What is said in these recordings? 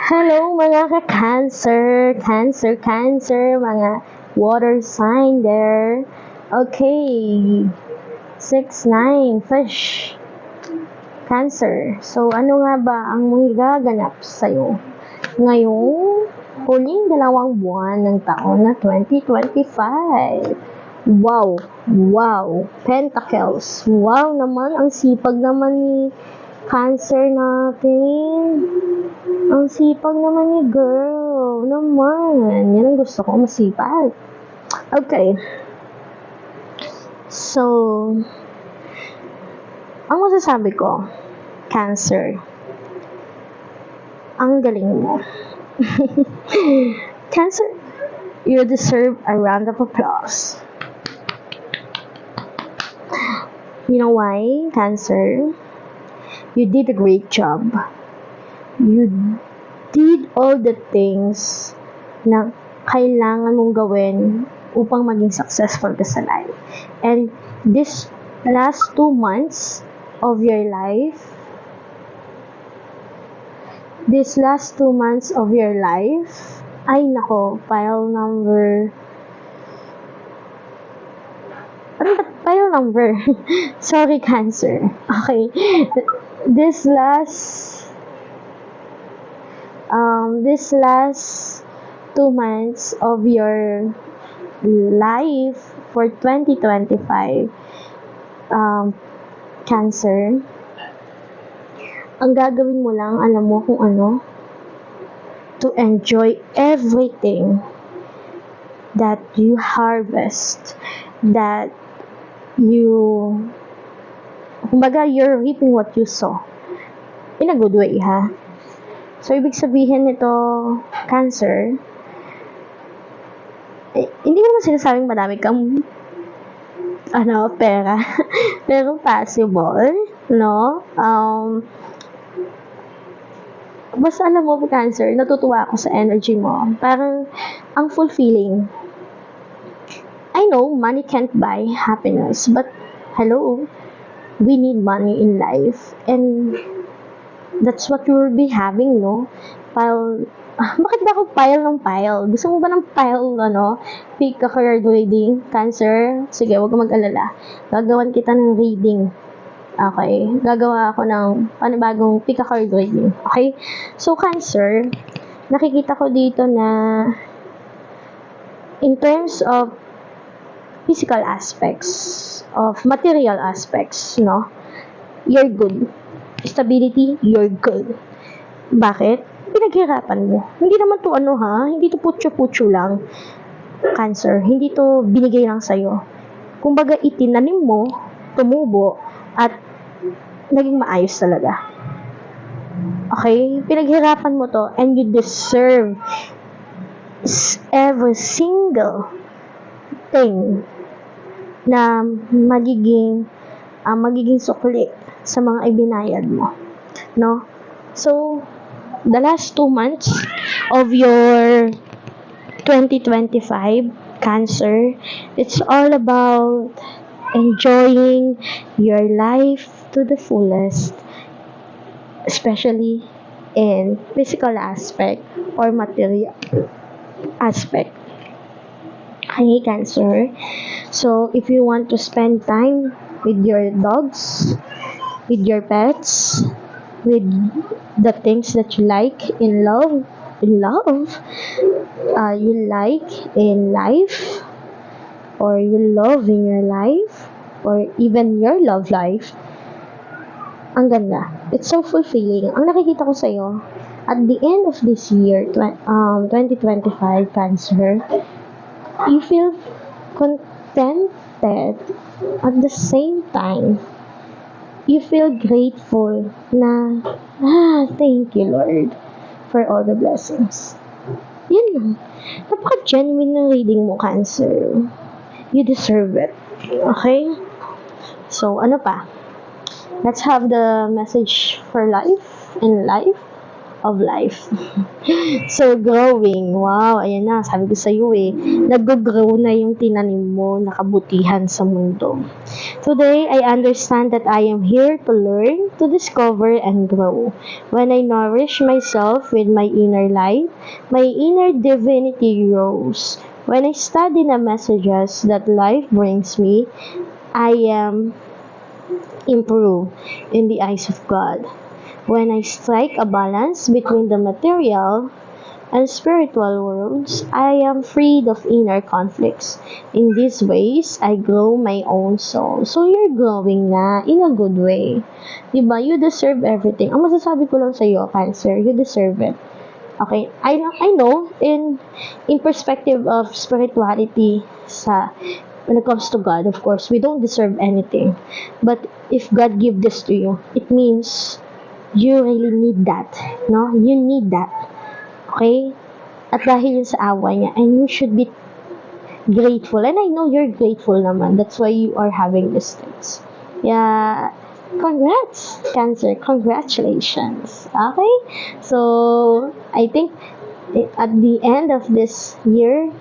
Hello mga ka-cancer, cancer, mga water sign there. Okay, 6-9, fish, cancer. So, ano nga ba ang magaganap sa'yo ngayong huling dalawang buwan ng taon na 2025? Wow, pentacles. Wow naman, ang sipag naman ni cancer natin. Ang sipag naman ni girl. Naman. Yan ang gusto ko, masipag. Okay. So, ang masasabi ko, Cancer, ang galing mo. Cancer, you deserve a round of applause. You know why, Cancer? You did a great job. You did all the things na kailangan mong gawin upang maging successful ka sa life. And this last 2 months of your life, ay nako, pile number, ano ba pile number? Sorry, Cancer. Okay. This last 2 months of your life for 2025, Cancer, ang gagawin mo lang, alam mo kung ano, to enjoy everything that you harvest, that you, kumbaga, you're reaping what you sow. In a good way, ha? So, ibig sabihin nito, Cancer, hindi ko naman sinasabing madami kang pera. Pero possible, no? Basta alam mo, Cancer, natutuwa ako sa energy mo. Parang, ang fulfilling. I know, money can't buy happiness, but, hello, we need money in life. And, that's what you'll be having, no? Bakit ba ako pile? Gusto mo ba ng pick a card reading, Cancer? Sige, huwag ka mag-alala. Gagawan kita ng reading. Okay? Gagawa ako ng panibagong pick a card reading. Okay? So, Cancer, nakikita ko dito na in terms of physical aspects, of material aspects, no? You're good. Stability, you're good. Bakit? Pinaghirapan mo. Hindi naman to hindi to putyo-putyo lang. Cancer, hindi to binigay lang sa'yo. Kumbaga, itinanim mo, tumubo, at naging maayos talaga. Okay? Pinaghirapan mo to, and you deserve every single thing na magiging sukli sa mga ibinayad mo. No? So, the last 2 months of your 2025, Cancer, it's all about enjoying your life to the fullest, especially in physical aspect or material aspect. Hey, Cancer. So, if you want to spend time with your dogs, with your pets, with the things that you like in love, you like in life, or you love in your life, or even your love life, ang ganda. It's so fulfilling. Ang nakikita ko sa'yo, at the end of this year, 2025, Cancer, you feel contented. At the same time, you feel grateful na, thank you, Lord, for all the blessings. Yan lang. Napaka-genuine ng reading mo, Cancer. You deserve it. Okay? So, ano pa? Let's have the message for life, in life. of life. So, growing. Wow, ayan na. Sabi ko sa'yo eh. Nag-grow na yung tinanim mo na kabutihan sa mundo. Today, I understand that I am here to learn, to discover, and grow. When I nourish myself with my inner light, my inner divinity grows. When I study the messages that life brings me, I am improved in the eyes of God. When I strike a balance between the material and spiritual worlds, I am freed of inner conflicts. In these ways, I grow my own soul. So, you're growing na in a good way. Diba? You deserve everything. Ang masasabi ko lang sa'yo, Cancer, you deserve it. Okay? I know, in perspective of spirituality, when it comes to God, of course, we don't deserve anything. But if God give this to you, it means you really need that. No? You need that. Okay? At dahil yun sa awa niya, and you should be grateful. And I know you're grateful naman. That's why you are having these things. Yeah. Congrats, Cancer. Congratulations. Okay? So, I think at the end of this year,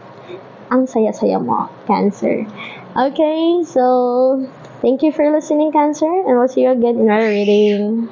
ang saya-saya mo, Cancer. Okay? So, thank you for listening, Cancer. And we'll see you again in our reading.